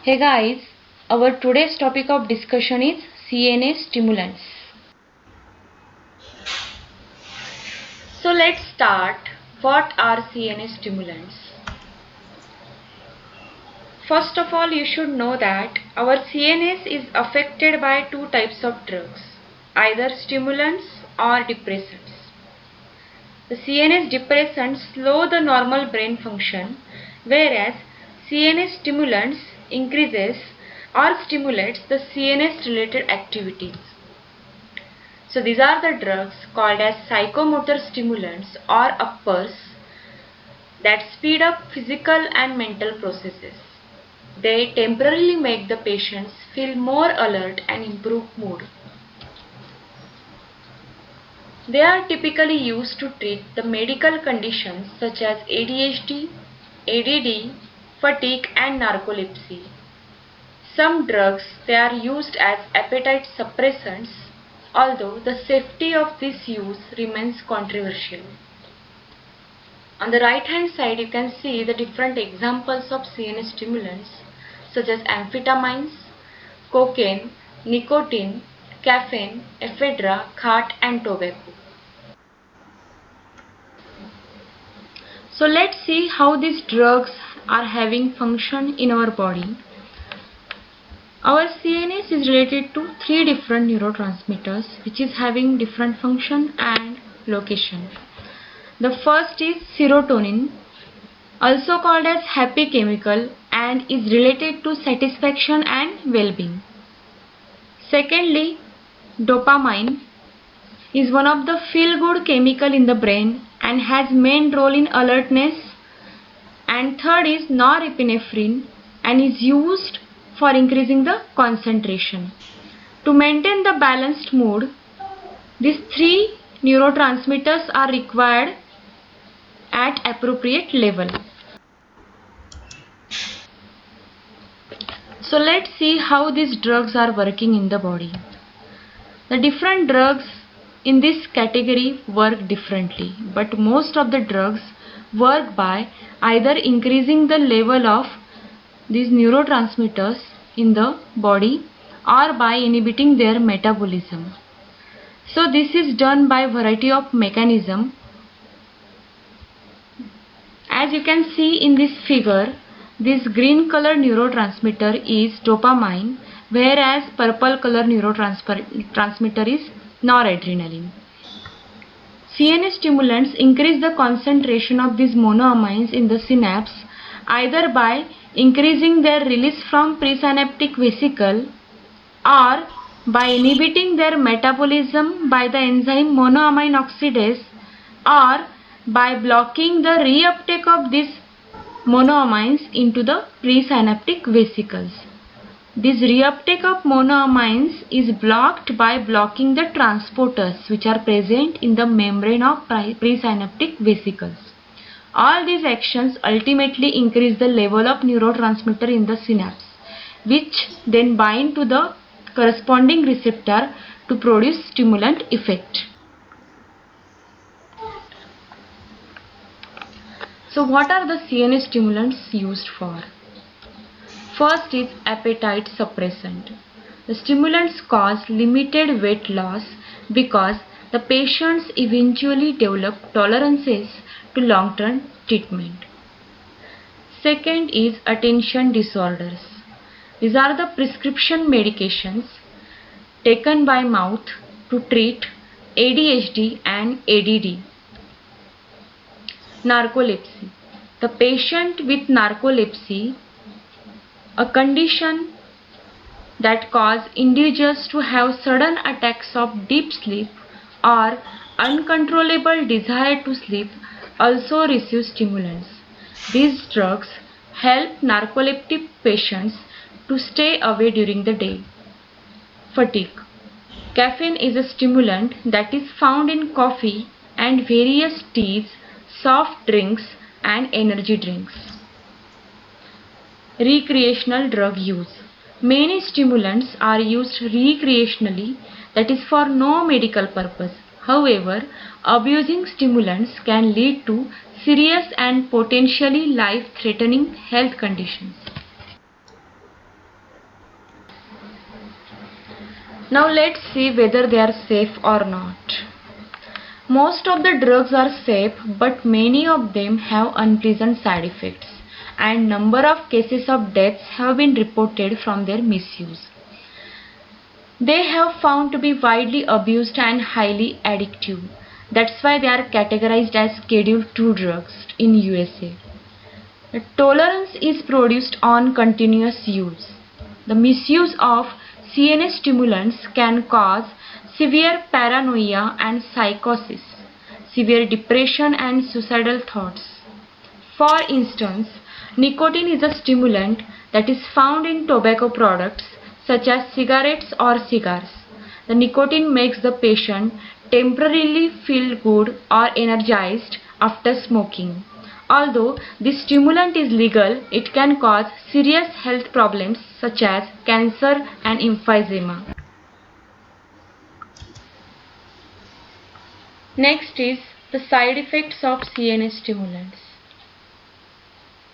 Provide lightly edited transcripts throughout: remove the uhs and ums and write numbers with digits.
Hey guys, our today's topic of discussion is CNS stimulants. So let's start. What are CNS stimulants? First of all, you should know that our CNS is affected by two types of drugs, either stimulants or depressants. The CNS depressants slow the normal brain function, whereas CNS stimulants increases or stimulates the CNS related activities. So these are the drugs called as psychomotor stimulants or uppers that speed up physical and mental processes. They temporarily make the patients feel more alert and improve mood. They are typically used to treat the medical conditions such as ADHD, ADD, fatigue and narcolepsy. Some drugs they are used as appetite suppressants, although the safety of this use remains controversial. On the right hand side you can see the different examples of CNS stimulants such as amphetamines, cocaine, nicotine, caffeine, ephedra, khat and tobacco. So let's see how these drugs are having function in our body. Our CNS is related to three different neurotransmitters which is having different function and location. The first is serotonin, also called as happy chemical, and is related to satisfaction and well-being. Secondly, dopamine is one of the feel-good chemical in the brain and has main role in alertness. And third is norepinephrine and is used for increasing the concentration. To maintain the balanced mood, these three neurotransmitters are required at appropriate level. So let's see how these drugs are working in the body. The different drugs in this category work differently, but most of the drugs work by either increasing the level of these neurotransmitters in the body or by inhibiting their metabolism. So this is done by variety of mechanism. As you can see in this figure, this green color neurotransmitter is dopamine, whereas purple color neurotransmitter is noradrenaline. CNS stimulants increase the concentration of these monoamines in the synapse either by increasing their release from presynaptic vesicle or by inhibiting their metabolism by the enzyme monoamine oxidase or by blocking the reuptake of these monoamines into the presynaptic vesicles. This reuptake of monoamines is blocked by blocking the transporters which are present in the membrane of presynaptic vesicles. All these actions ultimately increase the level of neurotransmitter in the synapse, which then bind to the corresponding receptor to produce stimulant effect. So what are the CNS stimulants used for? First is appetite suppressant. The stimulants cause limited weight loss because the patients eventually develop tolerances to long-term treatment. Second is attention disorders. These are the prescription medications taken by mouth to treat ADHD and ADD. Narcolepsy. The patient with narcolepsy, a condition that causes individuals to have sudden attacks of deep sleep or uncontrollable desire to sleep, also receive stimulants. These drugs help narcoleptic patients to stay away during the day. Fatigue. Caffeine is a stimulant that is found in coffee and various teas, soft drinks and energy drinks. Recreational drug use. Many stimulants are used recreationally, that is for no medical purpose. However, abusing stimulants can lead to serious and potentially life-threatening health conditions. Now let's see whether they are safe or not. Most of the drugs are safe, but many of them have unpleasant side effects, and number of cases of deaths have been reported from their misuse. They have found to be widely abused and highly addictive. That's why they are categorized as Schedule II drugs in USA. The tolerance is produced on continuous use. The misuse of CNS stimulants can cause severe paranoia and psychosis, severe depression and suicidal thoughts. For instance, nicotine is a stimulant that is found in tobacco products such as cigarettes or cigars. The nicotine makes the patient temporarily feel good or energized after smoking. Although this stimulant is legal, it can cause serious health problems such as cancer and emphysema. Next is the side effects of CNS stimulants.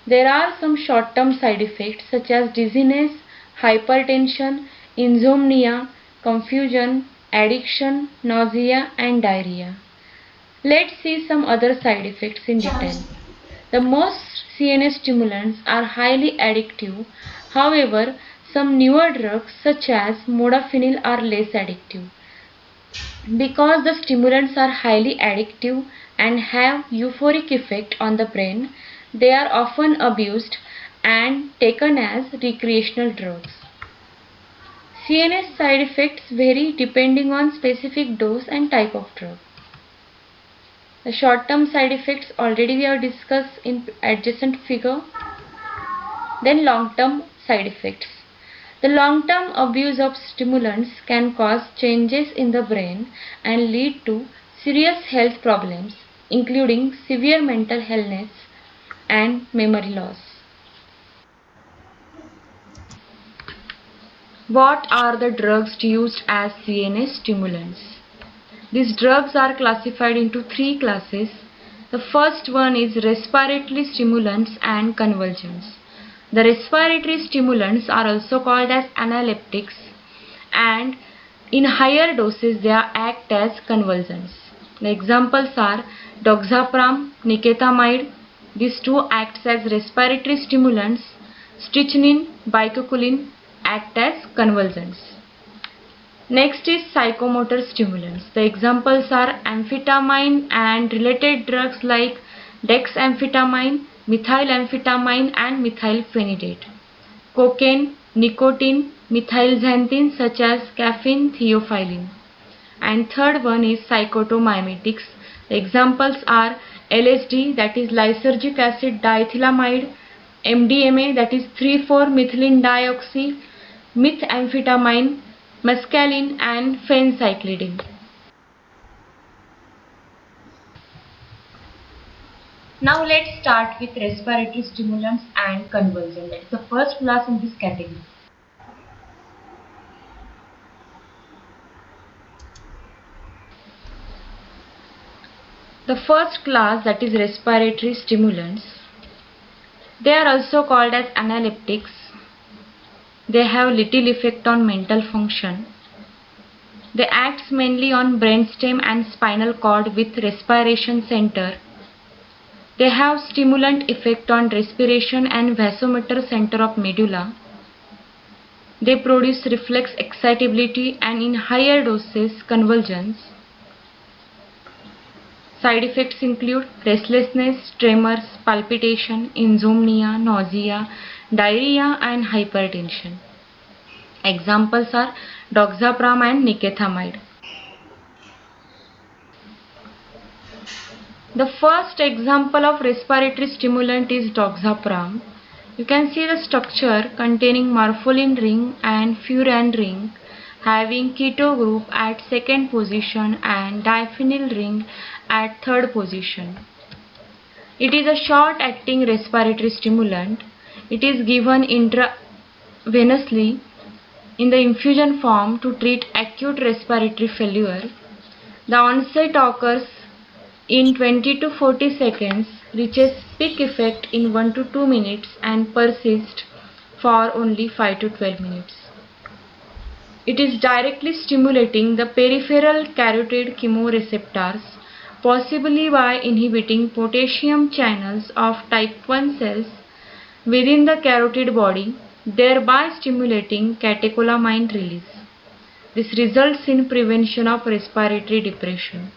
There are some short-term side effects such as dizziness, hypertension, insomnia, confusion, addiction, nausea and diarrhea. Let's see some other side effects in detail. The most CNS stimulants are highly addictive. However, some newer drugs such as modafinil are less addictive. Because the stimulants are highly addictive and have euphoric effect on the brain, they are often abused and taken as recreational drugs. CNS side effects vary depending on specific dose and type of drug. The short-term side effects already we have discussed in adjacent figure. Then long-term side effects. The long-term abuse of stimulants can cause changes in the brain and lead to serious health problems, including severe mental illness and memory loss. What are the drugs used as CNS stimulants? These drugs are classified into three classes. The first one is respiratory stimulants and convulsions. The respiratory stimulants are also called as analeptics, and in higher doses they act as convulsants. The examples are doxapram, nicotinamide. These two acts as respiratory stimulants. Strychnine, bicoculin act as convulsants. Next is psychomotor stimulants. The examples are amphetamine and related drugs like dexamphetamine, methylamphetamine and methylphenidate. Cocaine, nicotine, methylxanthine such as caffeine, theophylline. And third one is psychotomimetics. The examples are LSD, that is lysergic acid diethylamide, MDMA, that is 3,4-methylene dioxy, methamphetamine, mescaline and phencyclidine. Now let's start with respiratory stimulants and convulsion. That is the first class in this category. The first class, that is respiratory stimulants, they are also called as analeptics. They have little effect on mental function. They act mainly on brainstem and spinal cord with respiration center. They have stimulant effect on respiration and vasomotor center of medulla. They produce reflex excitability and in higher doses convulsions. Side effects include restlessness, tremors, palpitation, insomnia, nausea, diarrhea and hypertension. Examples are doxapram and nicotinamide. The first example of respiratory stimulant is doxapram. You can see the structure containing morpholin ring and furan ring having keto group at second position and diphenyl ring at third position. It is a short-acting respiratory stimulant. It is given intravenously in the infusion form to treat acute respiratory failure. The onset occurs in 20 to 40 seconds, reaches peak effect in 1 to 2 minutes and persists for only 5 to 12 minutes. It is directly stimulating the peripheral carotid chemoreceptors, possibly by inhibiting potassium channels of type 1 cells within the carotid body, thereby stimulating catecholamine release. This results in prevention of respiratory depression.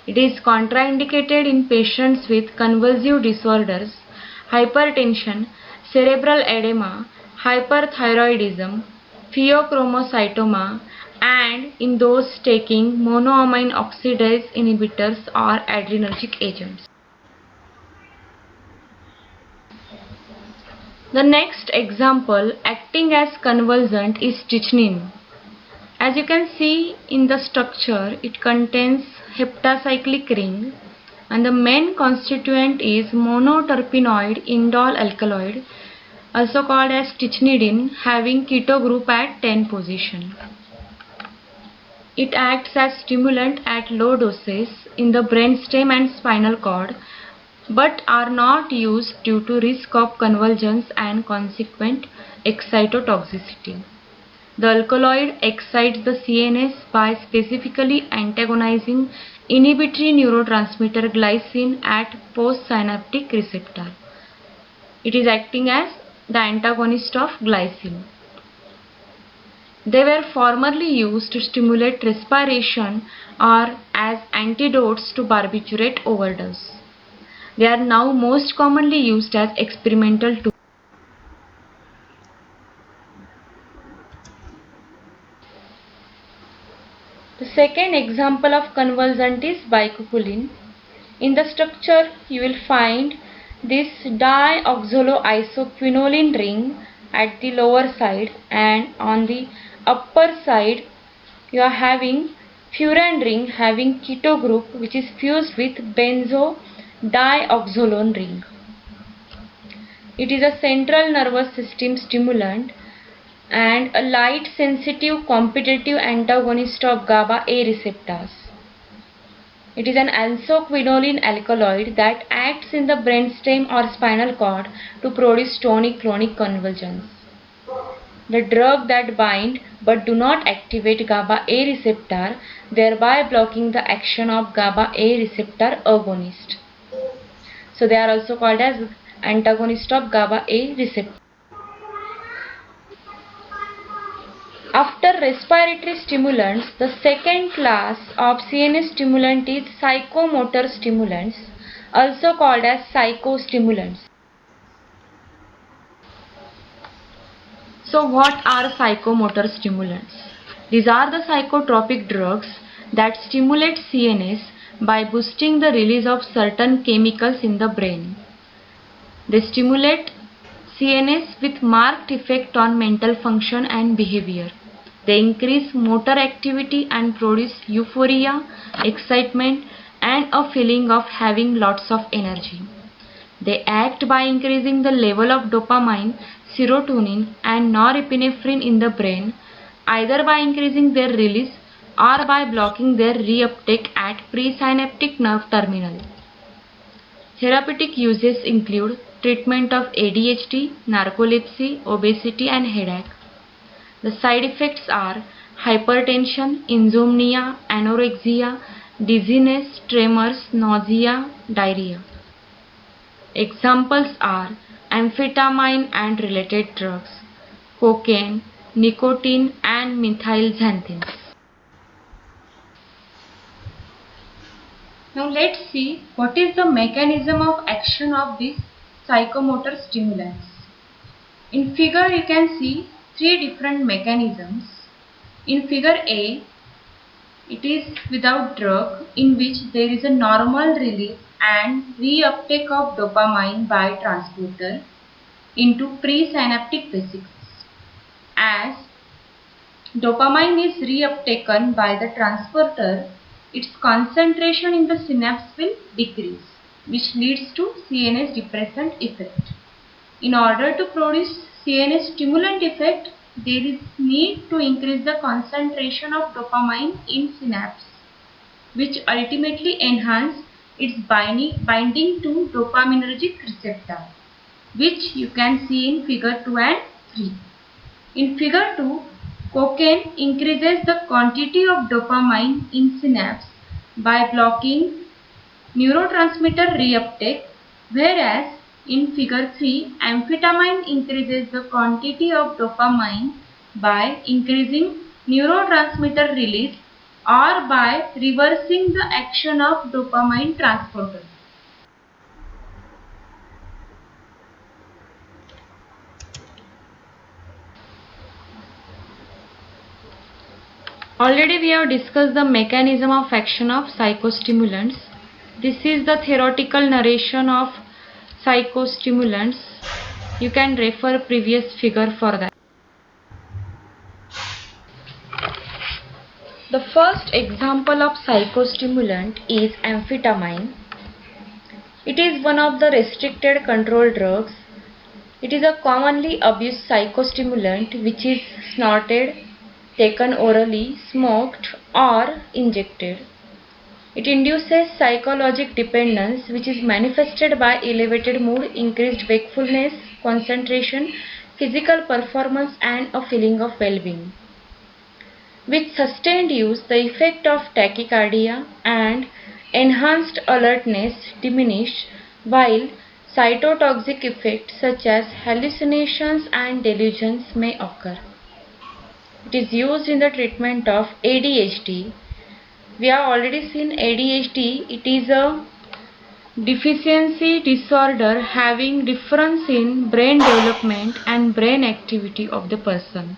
It is contraindicated in patients with convulsive disorders, hypertension, cerebral edema, hyperthyroidism, pheochromocytoma, and in those taking monoamine oxidase inhibitors or adrenergic agents. The next example acting as convulsant is strychnine. As you can see in the structure, it contains heptacyclic ring and the main constituent is monoterpenoid indole alkaloid, also called as strychnidine, having keto group at 10 position. It acts as stimulant at low doses in the brainstem and spinal cord, but are not used due to risk of convulsions and consequent excitotoxicity. The alkaloid excites the CNS by specifically antagonizing inhibitory neurotransmitter glycine at postsynaptic receptor. It is acting as the antagonist of glycine. They were formerly used to stimulate respiration or as antidotes to barbiturate overdose. They are now most commonly used as experimental tools. The second example of convulsant is bicopulin. In the structure, you will find this dioxaloisoquinoline ring at the lower side, and on the upper side you are having furan ring having keto group which is fused with benzodioxolone ring. It is a central nervous system stimulant and a light sensitive competitive antagonist of GABA A receptors. It is an ansoquinolone alkaloid that acts in the brainstem or spinal cord to produce tonic-clonic convulsions. The drug that bind but do not activate GABA A receptor, thereby blocking the action of GABA A receptor agonist. So they are also called as antagonist of GABA A receptor. After respiratory stimulants, the second class of CNS stimulant is psychomotor stimulants, also called as psychostimulants. So what are psychomotor stimulants? These are the psychotropic drugs that stimulate CNS by boosting the release of certain chemicals in the brain. They stimulate CNS with marked effect on mental function and behavior. They increase motor activity and produce euphoria, excitement, and a feeling of having lots of energy. They act by increasing the level of dopamine, serotonin, and norepinephrine in the brain, either by increasing their release or by blocking their reuptake at presynaptic nerve terminal. Therapeutic uses include treatment of ADHD, narcolepsy, obesity, and headache. The side effects are hypertension, insomnia, anorexia, dizziness, tremors, nausea, diarrhea. Examples are amphetamine and related drugs, cocaine, nicotine, and methylxanthines. Now let's see what is the mechanism of action of these psychomotor stimulants. In figure you can see three different mechanisms. In figure A, it is without drug, in which there is a normal release and reuptake of dopamine by transporter into presynaptic vesicles. As dopamine is reuptaken by the transporter, its concentration in the synapse will decrease, which leads to CNS depressant effect. In order to produce CNS stimulant effect, there is need to increase the concentration of dopamine in synapse, which ultimately enhance its binding to dopaminergic receptor, which you can see in figure 2 and 3. In figure 2, Cocaine increases the quantity of dopamine in synapse by blocking neurotransmitter reuptake, whereas in figure 3, amphetamine increases the quantity of dopamine by increasing neurotransmitter release or by reversing the action of dopamine transporter. Already we have discussed the mechanism of action of psychostimulants. This is the theoretical narration of psychostimulants. You can refer previous figure for that. The first example of psychostimulant is amphetamine. It is one of the restricted control drugs. It is a commonly abused psychostimulant which is snorted, taken orally, smoked or injected. It induces psychologic dependence which is manifested by elevated mood, increased wakefulness, concentration, physical performance and a feeling of well-being. With sustained use, the effect of tachycardia and enhanced alertness diminish, while cytotoxic effects such as hallucinations and delusions may occur. It is used in the treatment of ADHD. We have already seen ADHD. It is a deficiency disorder having difference in brain development and brain activity of the person,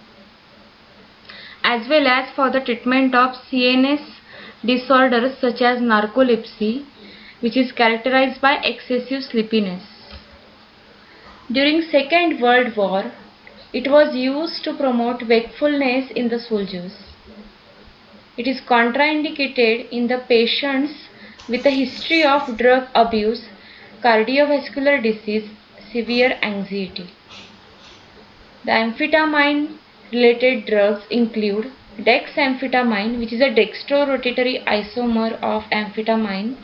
as well as for the treatment of CNS disorders such as narcolepsy, which is characterized by excessive sleepiness. During Second World War, it was used to promote wakefulness in the soldiers. It is contraindicated in the patients with a history of drug abuse, cardiovascular disease, severe anxiety. The amphetamine related drugs include dexamphetamine, which is a dextrorotatory isomer of amphetamine,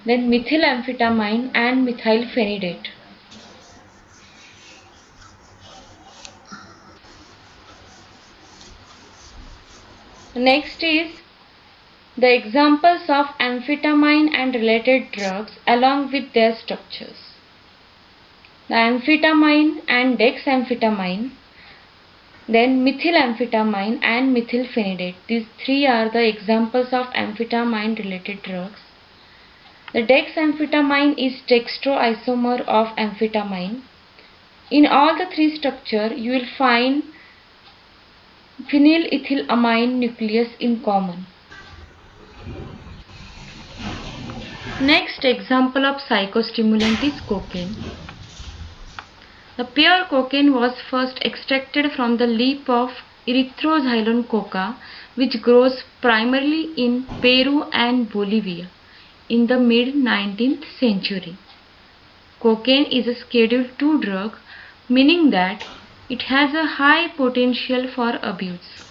then methylamphetamine and methylphenidate. Next is the examples of amphetamine and related drugs along with their structures. The amphetamine and dexamphetamine, then methylamphetamine and methylphenidate. These three are the examples of amphetamine related drugs. The dexamphetamine is dextroisomer of amphetamine. In all the three structures, you will find phenylethylamine nucleus in common. Next example of psychostimulant is cocaine. The pure cocaine was first extracted from the leaf of Erythroxylon coca, which grows primarily in Peru and Bolivia in the mid-19th century. Cocaine is a Schedule II drug, meaning that it has a high potential for abuse.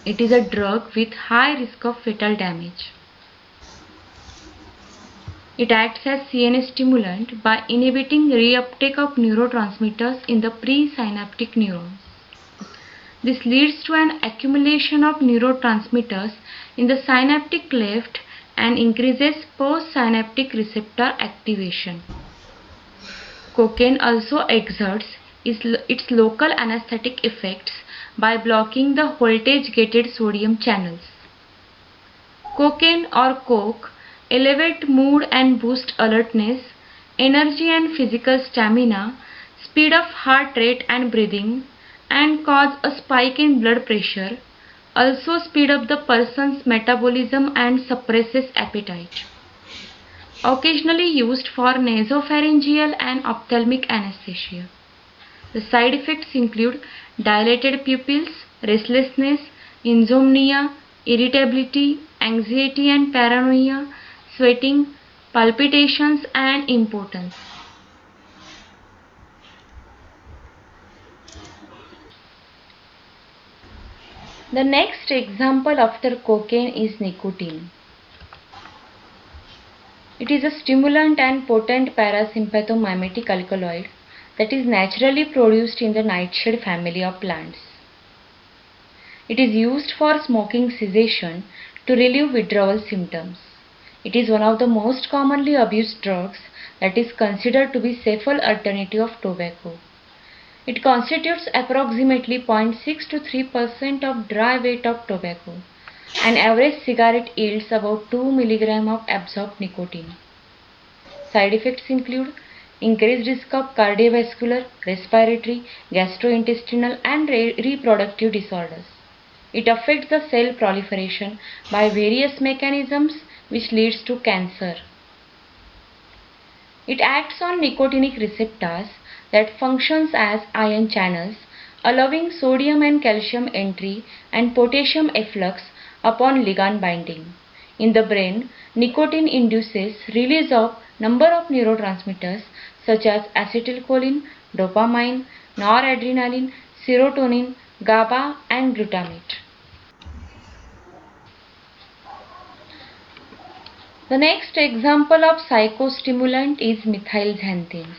It is a drug with high risk of fatal damage. It acts as CNS stimulant by inhibiting reuptake of neurotransmitters in the presynaptic neurons. This leads to an accumulation of neurotransmitters in the synaptic cleft and increases postsynaptic receptor activation. Cocaine also exerts its local anesthetic effects by blocking the voltage-gated sodium channels. Cocaine or coke elevate mood and boost alertness, energy and physical stamina, speed of heart rate and breathing, and cause a spike in blood pressure, also speed up the person's metabolism and suppresses appetite. Occasionally used for nasopharyngeal and ophthalmic anesthesia. The side effects include dilated pupils, restlessness, insomnia, irritability, anxiety and paranoia, sweating, palpitations and impotence. The next example after cocaine is nicotine. It is a stimulant and potent parasympathomimetic alkaloid that is naturally produced in the nightshade family of plants. It is used for smoking cessation to relieve withdrawal symptoms. It is one of the most commonly abused drugs that is considered to be safer alternative of tobacco. It constitutes approximately 0.6 to 3% of dry weight of tobacco. An average cigarette yields about 2 mg of absorbed nicotine. Side effects include increased risk of cardiovascular, respiratory, gastrointestinal and reproductive disorders. It affects the cell proliferation by various mechanisms which leads to cancer. It acts on nicotinic receptors that functions as ion channels, allowing sodium and calcium entry and potassium efflux upon ligand binding. In the brain, nicotine induces release of number of neurotransmitters such as acetylcholine, dopamine, noradrenaline, serotonin, GABA and glutamate. The next example of psychostimulant is methylxanthines.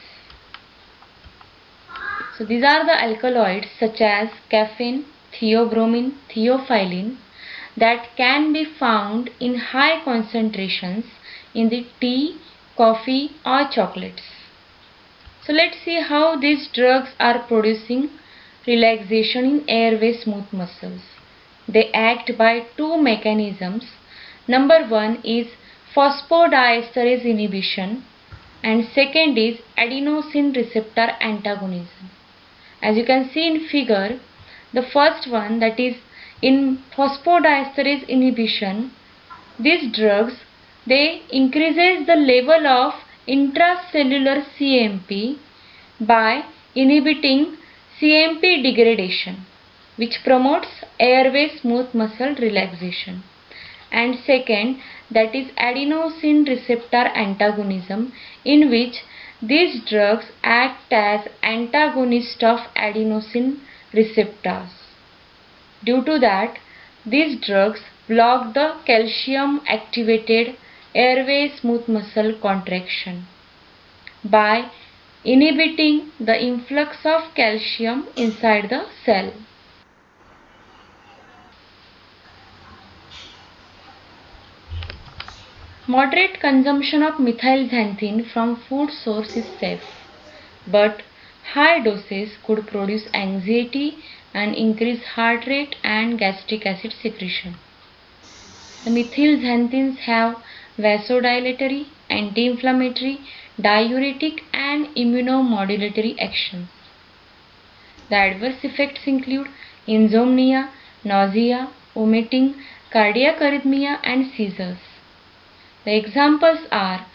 So these are the alkaloids such as caffeine, theobromine, theophylline that can be found in high concentrations in the tea, coffee or chocolates. So let's see how these drugs are producing relaxation in airway smooth muscles. They act by two mechanisms. Number one is phosphodiesterase inhibition and second is adenosine receptor antagonism. As you can see in figure, the first one, that is in phosphodiesterase inhibition, these drugs, they increases the level of intracellular CMP by inhibiting CMP degradation, which promotes airway smooth muscle relaxation. And second, that is adenosine receptor antagonism, in which these drugs act as antagonist of adenosine receptors. Due to that, these drugs block the calcium activated airway smooth muscle contraction by inhibiting the influx of calcium inside the cell. Moderate consumption of methylxanthine from food source is safe, but high doses could produce anxiety and increase heart rate and gastric acid secretion. The methylxanthines have vasodilatory, anti-inflammatory, diuretic and immunomodulatory actions. The adverse effects include insomnia, nausea, vomiting, cardiac arrhythmia and seizures. The examples are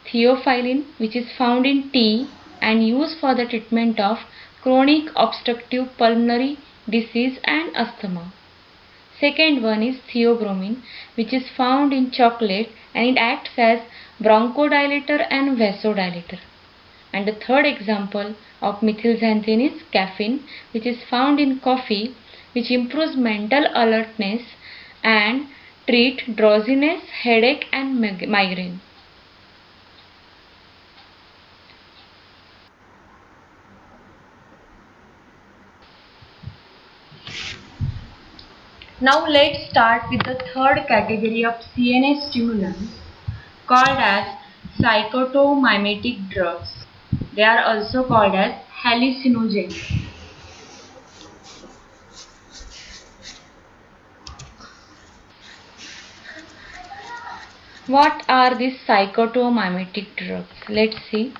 theophylline, which is found in tea and used for the treatment of chronic obstructive pulmonary disease and asthma. Second one is theobromine, which is found in chocolate and it acts as bronchodilator and vasodilator. And the third example of methylxanthine is caffeine, which is found in coffee, which improves mental alertness and treat drowsiness, headache and migraine. Now let's start with the third category of CNS stimulants called as psychotomimetic drugs. They are also called as hallucinogens. What are these psychotomimetic drugs? Let's see.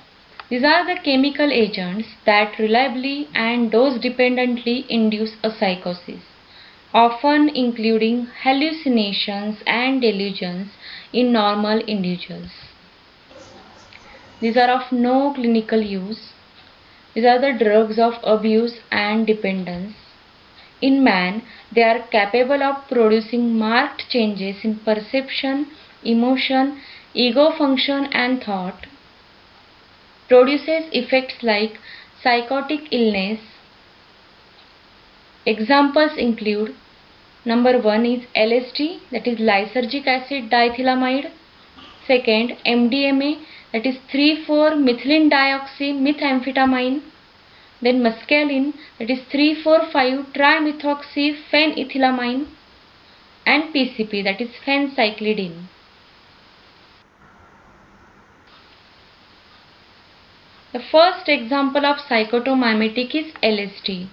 These are the chemical agents that reliably and dose dependently induce a psychosis, often including hallucinations and delusions in normal individuals. These are of no clinical use. These are the drugs of abuse and dependence. In man, they are capable of producing marked changes in perception, emotion, ego function and thought. Produces effects like psychotic illness. Examples include number 1 is LSD, that is lysergic acid diethylamide. Second, MDMA, that is 3,4-methylene dioxymethamphetamine. Then mescaline, that is 3,4,5-trimethoxyphenethylamine, and PCP, that is phencyclidine. The first example of psychotomimetic is LSD,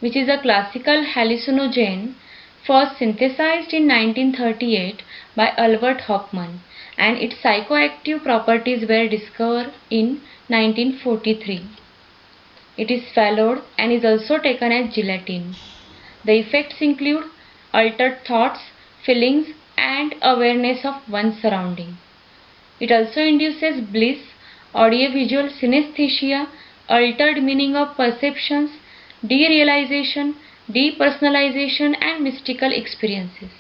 which is a classical hallucinogen first synthesized in 1938 by Albert Hofmann, and its psychoactive properties were discovered in 1943. It is swallowed and is also taken as gelatin. The effects include altered thoughts, feelings, and awareness of one's surrounding. It also induces bliss, audiovisual synesthesia, altered meaning of perceptions, derealization, depersonalization, and mystical experiences.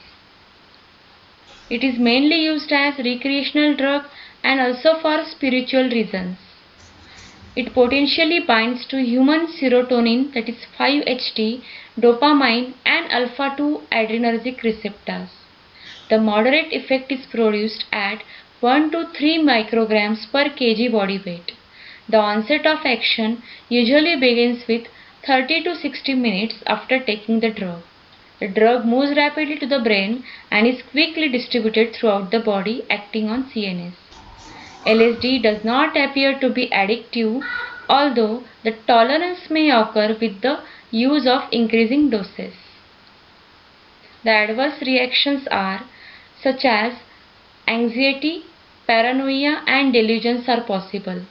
It is mainly used as recreational drug and also for spiritual reasons. It potentially binds to human serotonin, that is 5-HT, dopamine, and alpha-2 adrenergic receptors. The moderate effect is produced at 1 to 3 micrograms per kg body weight. The onset of action usually begins with 30 to 60 minutes after taking the drug. The drug moves rapidly to the brain and is quickly distributed throughout the body, acting on CNS. LSD does not appear to be addictive, although the tolerance may occur with the use of increasing doses. The adverse reactions are such as anxiety, paranoia, and delusions are possible.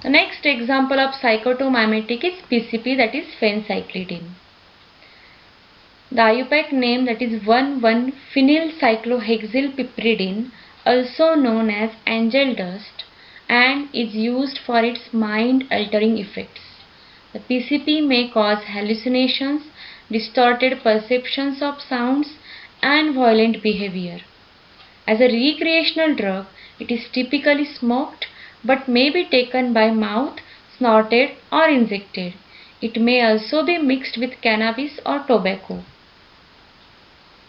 The next example of psychotomimetic is PCP, that is phencyclidine. The IUPAC name, that is 1,1-phenylcyclohexylpiperidine, also known as angel dust, and is used for its mind-altering effects. The PCP may cause hallucinations, distorted perceptions of sounds, and violent behavior. As a recreational drug, it is typically smoked but may be taken by mouth, snorted, or injected. It may also be mixed with cannabis or tobacco.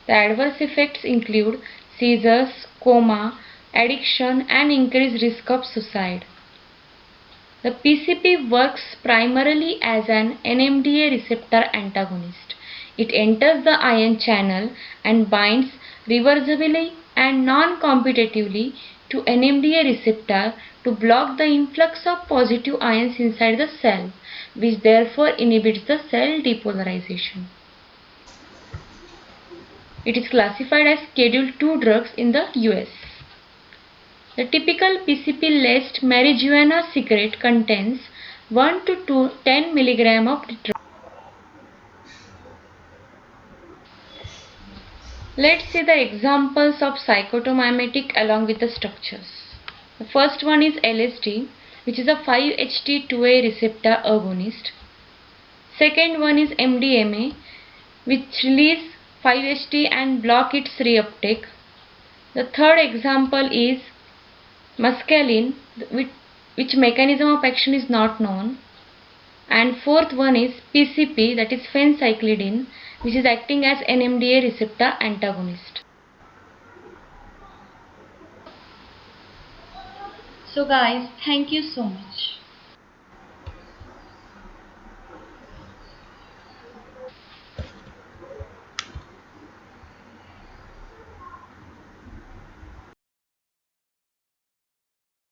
The adverse effects include seizures, coma, addiction, and increased risk of suicide. The PCP works primarily as an NMDA receptor antagonist. It enters the ion channel and binds reversibly and non-competitively to NMDA receptor to block the influx of positive ions inside the cell, which therefore inhibits the cell depolarization. It is classified as Schedule II drugs in the US. The typical PCP-laced marijuana cigarette contains 1 to 10 mg of the drug. Let's see the examples of psychotomimetic along with the structures. The first one is LSD, which is a 5-HT2A receptor agonist. Second one is MDMA, which release 5-HT and block its reuptake. The third example is mescaline, which mechanism of action is not known. And fourth one is PCP, that is phencyclidine, which is acting as NMDA receptor antagonist. So guys, thank you so much.